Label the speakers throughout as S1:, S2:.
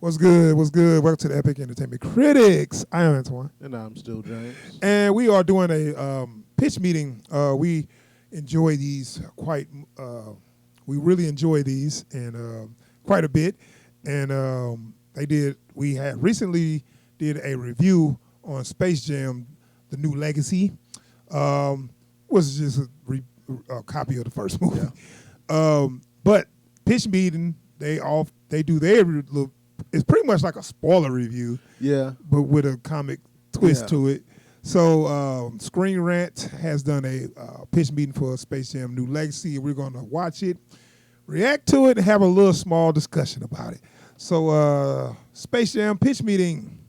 S1: What's good? What's good? Welcome to the Epic Entertainment Critics. I am Antoine.
S2: And I'm still James.
S1: And we are doing a pitch meeting. We enjoy these we really enjoy these and quite a bit. And we had recently did a review on Space Jam, The New Legacy. Was just a copy of the first movie. Yeah. But pitch meeting, they do their little. It's pretty much like a spoiler review.
S2: Yeah.
S1: But with a comic twist to it. So Screen Rant has done a pitch meeting for Space Jam New Legacy. We're going to watch it, react to it, and have a little small discussion about it. So Space Jam pitch meeting.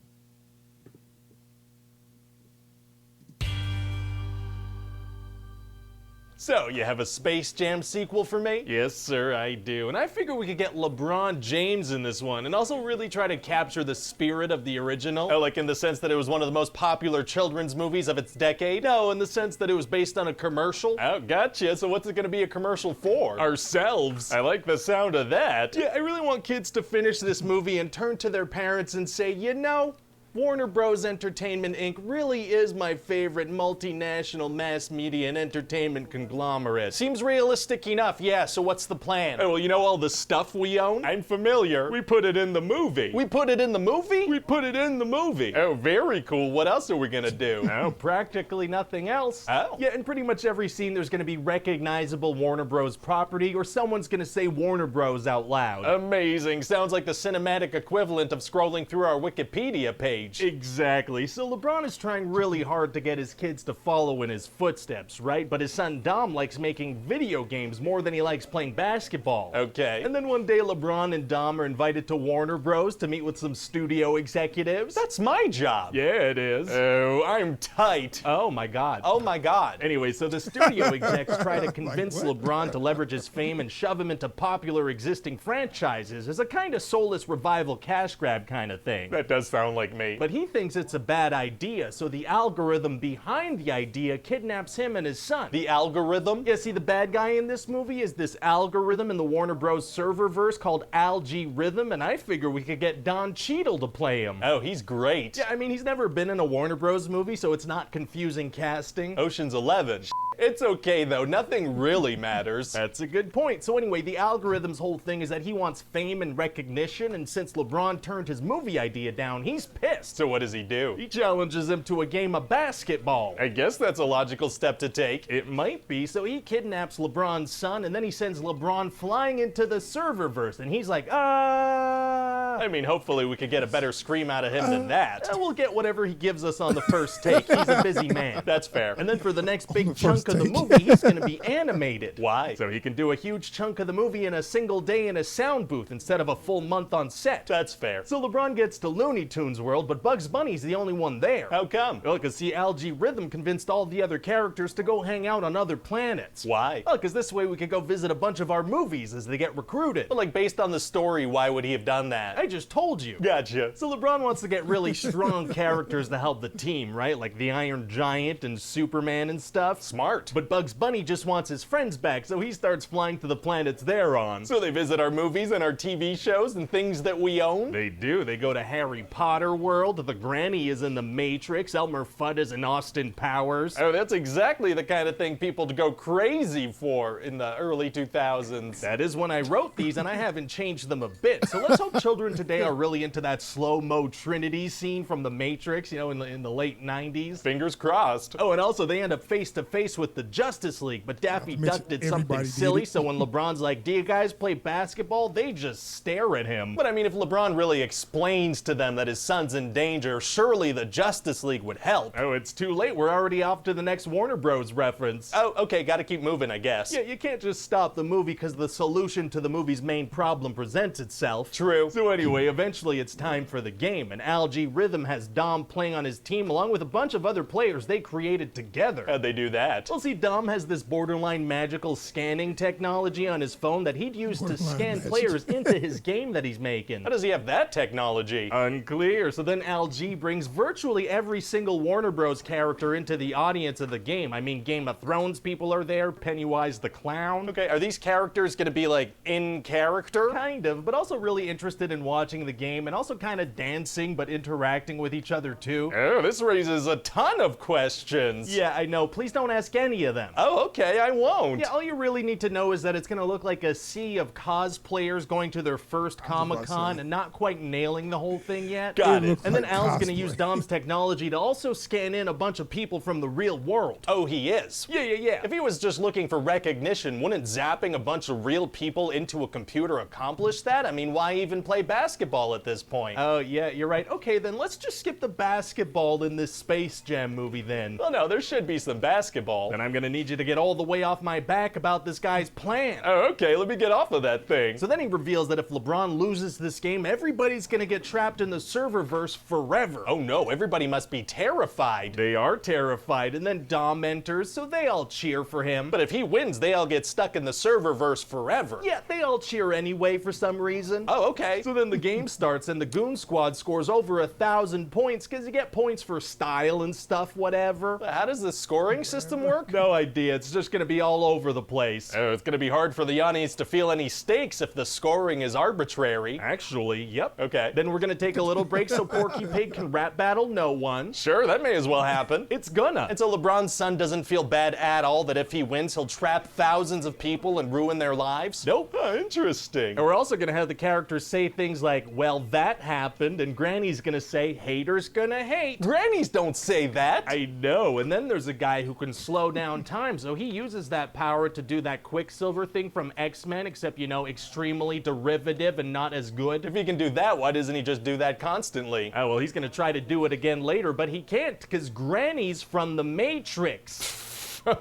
S3: So, you have a Space Jam sequel for me? Yes, sir, I do. And I figure we could get LeBron James in this one and also really try to capture the spirit of the original. Oh, like in the sense that it was one of the most popular children's movies of its decade? No, in the sense that it was based on a commercial. Oh, gotcha. So what's it gonna be a commercial for? Ourselves. I like the sound of that. Yeah, I really want kids to finish this movie and turn to their parents and say, you know, Warner Bros. Entertainment Inc. really is my favorite multinational mass media and entertainment conglomerate. Seems realistic enough, yeah, so what's the plan? Oh, well, you know all the stuff we own? I'm familiar. We put it in the movie. We put it in the movie? We put it in the movie. Oh, very cool. What else are we gonna do? Oh, practically nothing else. Oh? Yeah, in pretty much every scene there's gonna be recognizable Warner Bros. Property or someone's gonna say Warner Bros. Out loud. Amazing. Sounds like the cinematic equivalent of scrolling through our Wikipedia page. Exactly. So LeBron is trying really hard to get his kids to follow in his footsteps, right? But his son Dom likes making video games more than he likes playing basketball. Okay. And then one day LeBron and Dom are invited to Warner Bros. To meet with some studio executives. That's my job. Yeah, it is. Oh, I'm tight. Oh my God. Oh my God. Anyway, so the studio execs try to convince LeBron to leverage his fame and shove him into popular existing franchises as a kind of soulless revival cash grab kind of thing. That does sound like me. But he thinks it's a bad idea, so the algorithm behind the idea kidnaps him and his son. The algorithm? Yeah, see, the bad guy in this movie is this algorithm in the Warner Bros. Serververse called Algorithm, and I figure we could get Don Cheadle to play him. Oh, he's great. Yeah, I mean, he's never been in a Warner Bros. Movie, so it's not confusing casting. Ocean's 11. It's okay though, nothing really matters. That's a good point. So anyway, the algorithm's whole thing is that he wants fame and recognition, and since LeBron turned his movie idea down, he's pissed. So what does he do? He challenges him to a game of basketball. I guess that's a logical step to take. It might be. So he kidnaps LeBron's son, and then he sends LeBron flying into the serververse, and he's like, I mean, hopefully we could get a better scream out of him than that. We'll get whatever he gives us on the first take. He's a busy man. That's fair. And then for the next big chunk of the movie, he's gonna be animated. Why? So he can do a huge chunk of the movie in a single day in a sound booth instead of a full month on set. That's fair. So LeBron gets to Looney Tunes World, but Bugs Bunny's the only one there. How come? Well, because see, Algorithm convinced all the other characters to go hang out on other planets. Why? Well, because this way we could go visit a bunch of our movies as they get recruited. But like, based on the story, why would he have done that? I just told you. Gotcha. So LeBron wants to get really strong characters to help the team, right? Like the Iron Giant and Superman and stuff. Smart. But Bugs Bunny just wants his friends back, so he starts flying to the planets they're on. So they visit our movies and our TV shows and things that we own? They do. They go to Harry Potter World. The Granny is in The Matrix. Elmer Fudd is in Austin Powers. Oh, that's exactly the kind of thing people go crazy for in the early 2000s. That is when I wrote these, and I haven't changed them a bit. So let's hope children today are really into that slow-mo Trinity scene from The Matrix, you know, in the late 90s. Fingers crossed. Oh, and also they end up face-to-face with the Justice League, but Daffy Duck did something silly, so when LeBron's like, do you guys play basketball? They just stare at him. But I mean, if LeBron really explains to them that his son's in danger, surely the Justice League would help. Oh, it's too late. We're already off to the next Warner Bros. Reference. Oh, okay, gotta keep moving, I guess. Yeah, you can't just stop the movie because the solution to the movie's main problem presents itself. True. So anyway, eventually it's time for the game, and Algorithm has Dom playing on his team along with a bunch of other players they created together. How'd they do that? Well, see, Dom has this borderline magical scanning technology on his phone that he'd use to scan players into his game that he's making. How does he have that technology? Unclear. So then Al-G brings virtually every single Warner Bros. Character into the audience of the game. I mean, Game of Thrones people are there, Pennywise the Clown. Okay, are these characters gonna be like in character? Kind of, but also really interested in watching watching the game and also kind of dancing but interacting with each other too. Oh, this raises a ton of questions. Yeah, I know. Please don't ask any of them. Oh, okay, I won't. Yeah, all you really need to know is that it's going to look like a sea of cosplayers going to their first Comic-Con and not quite nailing the whole thing yet. Got it. And then Al's going to use Dom's technology to also scan in a bunch of people from the real world. Oh, he is? Yeah. If he was just looking for recognition, wouldn't zapping a bunch of real people into a computer accomplish that? I mean, why even play basketball at this point? Oh, yeah, you're right. Okay, then let's just skip the basketball in this Space Jam movie then. Well, no, there should be some basketball. Then I'm gonna need you to get all the way off my back about this guy's plan. Oh, okay, let me get off of that thing. So then he reveals that if LeBron loses this game, everybody's gonna get trapped in the serververse forever. Oh no, everybody must be terrified. They are terrified, and then Dom enters, so they all cheer for him. But if he wins, they all get stuck in the serververse forever. Yeah, they all cheer anyway for some reason. Oh, okay. So then the game starts, and the Goon Squad scores over 1,000 points, because you get points for style and stuff, whatever. How does the scoring system work? No idea. It's just gonna be all over the place. Oh, it's gonna be hard for the Yannis to feel any stakes if the scoring is arbitrary. Actually, yep. Okay. Then we're gonna take a little break so Porky Pig can rap battle no one. Sure, that may as well happen. It's gonna. And so LeBron's son doesn't feel bad at all that if he wins, he'll trap thousands of people and ruin their lives? Nope. Oh, interesting. And we're also gonna have the characters say things like, well, that happened, and Granny's gonna say, haters gonna hate. Grannies don't say that. I know. And then there's a guy who can slow down time, so he uses that power to do that Quicksilver thing from X-Men, except, you know, extremely derivative and not as good. If he can do that, why doesn't he just do that constantly? Oh, well, he's gonna try to do it again later, but he can't, because Granny's from the Matrix.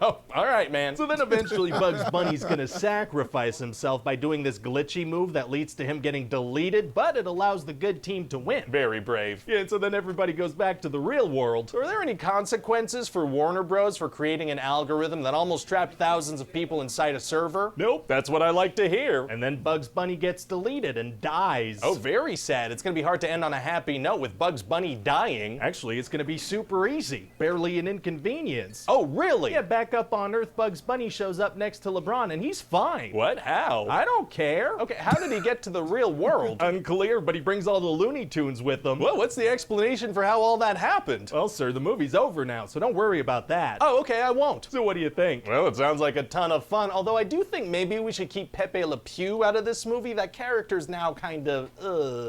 S3: All right, man. So then eventually Bugs Bunny's gonna sacrifice himself by doing this glitchy move that leads to him getting deleted, but it allows the good team to win. Very brave. Yeah, and so then everybody goes back to the real world. So are there any consequences for Warner Bros. For creating an algorithm that almost trapped thousands of people inside a server? Nope. That's what I like to hear. And then Bugs Bunny gets deleted and dies. Oh, very sad. It's gonna be hard to end on a happy note with Bugs Bunny dying. Actually, it's gonna be super easy. Barely an inconvenience. Oh, really? Yeah, back up on Earth, Bugs Bunny shows up next to LeBron, and he's fine. What? How? I don't care. Okay, how did he get to the real world? Unclear, but he brings all the Looney Tunes with him. Well, what's the explanation for how all that happened? Well, sir, the movie's over now, so don't worry about that. Oh, okay, I won't. So what do you think? Well, it sounds like a ton of fun, although I do think maybe we should keep Pepe Le Pew out of this movie. That character's now kind of,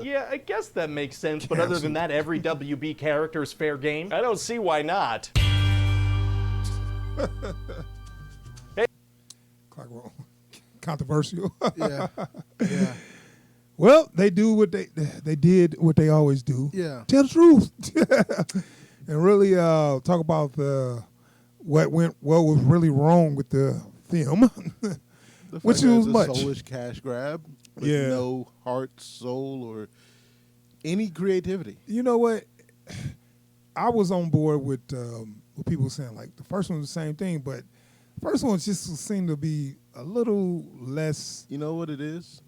S3: Yeah, I guess that makes sense, but other than that, every WB character is fair game. I don't see why not.
S1: Clock roll. Controversial.
S2: Yeah.
S1: Well, they do what they did what they always do.
S2: Yeah.
S1: Tell the truth. And really talk about what was really wrong with the film. Which was much.
S2: A soulish cash grab with
S1: Yeah.
S2: no heart, soul, or any creativity.
S1: You know what? I was on board with people saying like the first one was the same thing, but the first one just seemed to be a little less.
S2: You know what it is?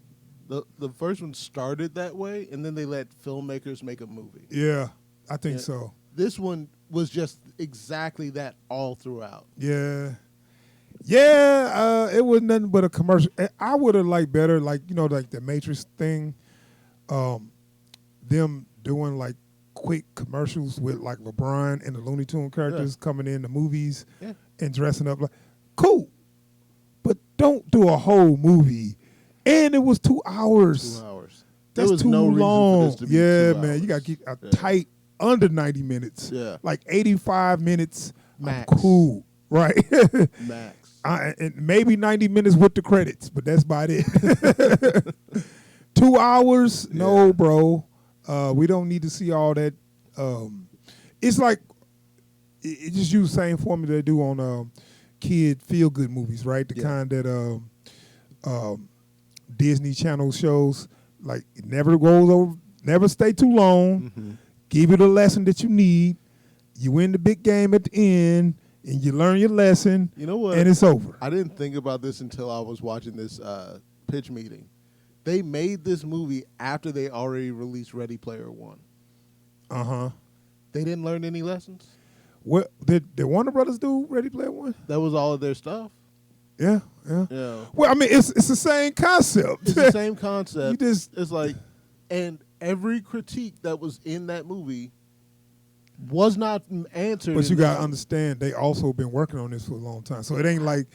S2: The first one started that way, and then they let filmmakers make a movie.
S1: Yeah, I think
S2: Yeah.
S1: so.
S2: This one was just exactly that all throughout.
S1: Yeah. It was nothing but a commercial. I would have liked better, like, you know, like the Matrix thing, them doing like quick commercials with like LeBron and the Looney Tune characters coming in the movies and dressing up like, cool, but don't do a whole movie. And it was 2 hours.
S2: 2 hours.
S1: That's
S2: there was
S1: too
S2: no reason
S1: long.
S2: for this to be
S1: Yeah,
S2: 2
S1: man,
S2: hours.
S1: you got to keep a tight under 90 minutes.
S2: Yeah.
S1: Like 85 minutes.
S2: Max.
S1: I'm cool, right?
S2: Max.
S1: And maybe 90 minutes with the credits, but that's about it. 2 hours? No, bro. We don't need to see all that. It's like it just use the same formula they do on kid feel-good movies, right? The kind that Disney Channel shows, like it never goes over, never stay too long,
S2: Mm-hmm.
S1: give you the lesson that you need, you win the big game at the end, and you learn your lesson,
S2: You know what?
S1: and it's over.
S2: I didn't think about this until I was watching this pitch meeting. They made this movie after they already released Ready Player One.
S1: Uh-huh.
S2: They didn't learn any lessons.
S1: What did Warner Brothers do Ready Player One?
S2: That was all of their stuff.
S1: Yeah.
S2: Yeah.
S1: Well, I mean, it's the same concept.
S2: It's the same concept.
S1: You just-
S2: it's like, and every critique that was in that movie was not answered.
S1: But
S2: in
S1: you
S2: this
S1: gotta
S2: movie.
S1: understand, they also been working on this for a long time. So it ain't like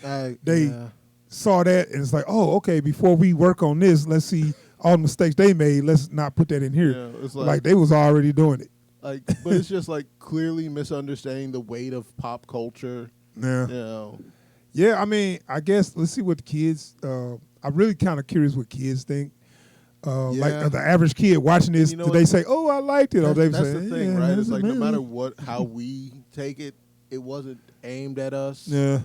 S1: they
S2: Yeah.
S1: saw that and it's like, oh, okay, before we work on this, let's see all the mistakes they made. Let's not put that in here.
S2: Yeah, it's
S1: like they was already doing it.
S2: Like, but it's just like clearly misunderstanding the weight of pop culture.
S1: Yeah.
S2: You know,
S1: Yeah, I mean, I guess let's see what the kids. I'm really kind of curious what kids think. Like
S2: Yeah.
S1: the average kid watching this,
S2: You know
S1: do
S2: what?
S1: they say, "Oh, I liked it," or they
S2: that's
S1: say,
S2: the thing,
S1: "Yeah,
S2: right?
S1: it's
S2: It's like no
S1: amazing."
S2: matter how we take it, it wasn't aimed at us.
S1: Yeah,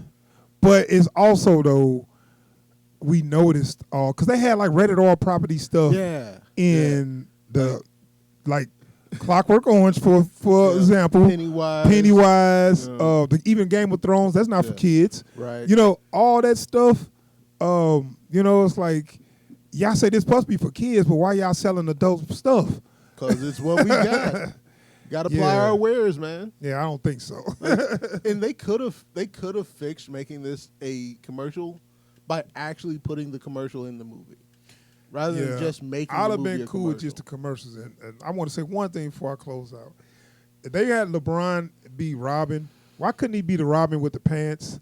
S1: but it's also though we noticed all because they had like Reddit R property stuff
S2: Yeah.
S1: in the like Clockwork Orange for
S2: Yeah.
S1: example,
S2: Pennywise. Yeah.
S1: even Game of Thrones. That's not for
S2: Yeah.
S1: kids.
S2: Right.
S1: You know, all that stuff. You know, it's like y'all say this supposed to be for kids, but why y'all selling adult stuff?
S2: Because it's what we got. Got to apply
S1: Yeah.
S2: our wares, man.
S1: Yeah, I don't think so.
S2: And they could have fixed making this a commercial by actually putting the commercial in the movie, rather than just making.
S1: I'd
S2: the
S1: have
S2: movie
S1: been
S2: a
S1: cool with
S2: commercial.
S1: just the commercials. And I want to say one thing before I close out. If they had LeBron be Robin, why couldn't he be the Robin with the pants?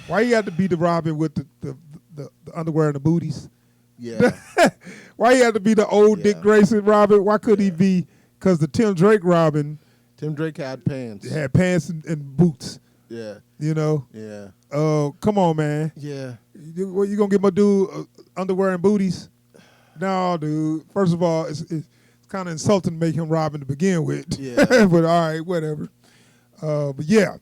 S1: Why he had to be the Robin with the underwear and the booties?
S2: Yeah.
S1: Why he had to be the old Dick
S2: Yeah.
S1: Grayson Robin? Why couldn't he be? Because the Tim Drake Robin
S2: Tim Drake had pants.
S1: had pants and boots.
S2: Yeah.
S1: You know?
S2: Yeah.
S1: Come on, man.
S2: Yeah.
S1: You gonna get my dude underwear and booties? No, dude. First of all, it's kind of insulting to make him Robin to begin with.
S2: Yeah.
S1: But all right, whatever. But yeah,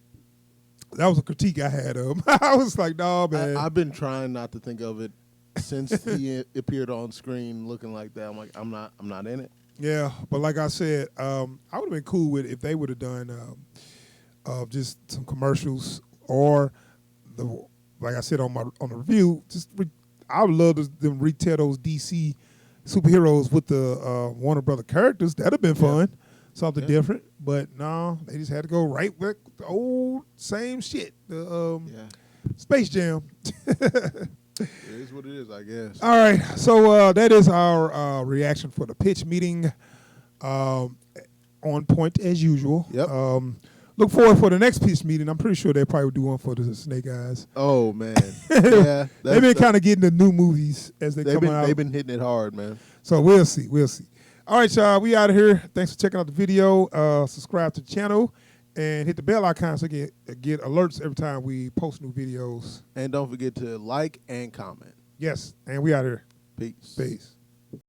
S1: that was a critique I had of him. I was like, no, man.
S2: I've been trying not to think of it since he appeared on screen looking like that. I'm like, I'm not in it.
S1: Yeah, but like I said, I would have been cool with if they would have done just some commercials or like I said on the review. I would love them retell those DC superheroes with the Warner Brother characters. That'd have been fun, something different. But no, they just had to go right with the old same shit. The Space Jam.
S2: It is what it is, I guess.
S1: All right, so that is our reaction for the pitch meeting. On point as usual.
S2: Yep.
S1: Look forward for the next pitch meeting. I'm pretty sure they probably do one for the Snake Eyes.
S2: Oh man, yeah.
S1: They've been kind of getting the new movies as they come out.
S2: They've been hitting it hard, man.
S1: So we'll see. All right, y'all. We out of here. Thanks for checking out the video. Subscribe to the channel and hit the bell icon so you get alerts every time we post new videos.
S2: And don't forget to like and comment.
S1: Yes, and we out of here.
S2: Peace.
S1: Peace.